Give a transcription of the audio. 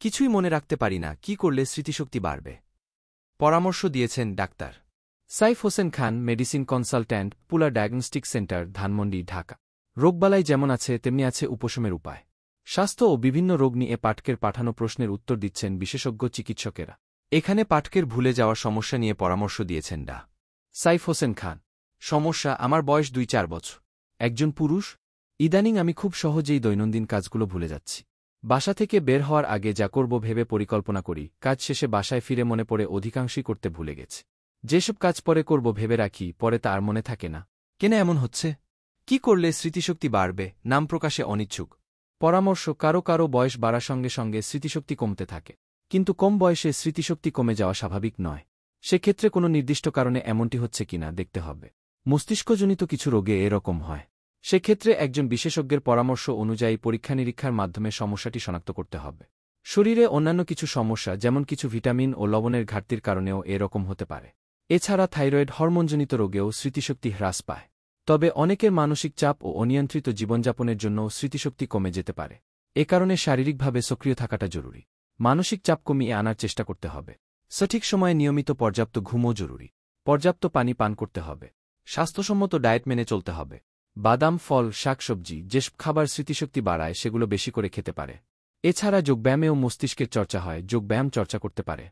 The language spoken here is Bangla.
কিছুই মনে রাখতে পারি না, কি করলে স্মৃতিশক্তি বাড়বে? পরামর্শ দিয়েছেন doctor Saif Hossain Khan, medicine consultant, পুলা ডায়াগনস্টিক সেন্টার, ধানমন্ডি, ঢাকা। রোগবালাই যেমন আছে তেমনি আছে উপশমের উপায়। স্বাস্থ্য ও বিভিন্ন রোগ নিয়ে পাঠকের পাঠানো প্রশ্নের উত্তর দিচ্ছেন বিশেষজ্ঞ চিকিৎসকেরা। এখানে পাঠকের ভুলে যাওয়ার সমস্যা নিয়ে পরামর্শ দিয়েছেন ডা সাইফ হোসেন খান। সমস্যা, আমার বয়স 2-4 বছর। একজন পুরুষ। ইদানিং আমি খুব সহজেই দৈনন্দিন কাজগুলো ভুলে যাচ্ছি। বাসা থেকে বের হওয়ার আগে যা করব ভেবে পরিকল্পনা করি, কাজ শেষে বাসায় ফিরে মনে পড়ে অধিকাংশই করতে ভুলে গেছি। যেসব কাজ পরে করব ভেবে রাখি, পরে তা আর মনে থাকে না। কেন এমন হচ্ছে? কি করলে স্মৃতিশক্তি বাড়বে? নাম প্রকাশে অনিচ্ছুক। পরামর্শ, কারো কারো বয়স বাড়ার সঙ্গে সঙ্গে স্মৃতিশক্তি কমতে থাকে। কিন্তু কম বয়সে স্মৃতিশক্তি কমে যাওয়া স্বাভাবিক নয়। সেক্ষেত্রে কোনো নির্দিষ্ট কারণে এমনটি হচ্ছে কিনা দেখতে হবে। মস্তিষ্কজনিত কিছু রোগে এরকম হয়। সেক্ষেত্রে একজন বিশেষজ্ঞের পরামর্শ অনুযায়ী পরীক্ষা নিরীক্ষার মাধ্যমে সমস্যাটি শনাক্ত করতে হবে। শরীরে অন্যান্য কিছু সমস্যা, যেমন কিছু ভিটামিন ও লবণের ঘাটতির কারণেও এরকম হতে পারে। এছাড়া থাইরয়েড হরমোনজনিত রোগেও স্মৃতিশক্তি হ্রাস পায়। তবে অনেকের মানসিক চাপ ও অনিয়ন্ত্রিত জীবনযাপনের জন্যও স্মৃতিশক্তি কমে যেতে পারে। এ কারণে শারীরিকভাবে সক্রিয় থাকাটা জরুরি। মানসিক চাপ কমিয়ে আনার চেষ্টা করতে হবে। সঠিক সময়ে নিয়মিত পর্যাপ্ত ঘুমও জরুরি। পর্যাপ্ত পানি পান করতে হবে। স্বাস্থ্যসম্মত ডায়েট মেনে চলতে হবে। বাদাম, ফল, শাকসবজি, যেসব খাবার স্মৃতিশক্তি বাড়ায় সেগুলো বেশি করে খেতে পারে। এছাড়া যোগব্যায়ামেও মস্তিষ্কের চর্চা হয়, যোগব্যায়াম চর্চা করতে পারে।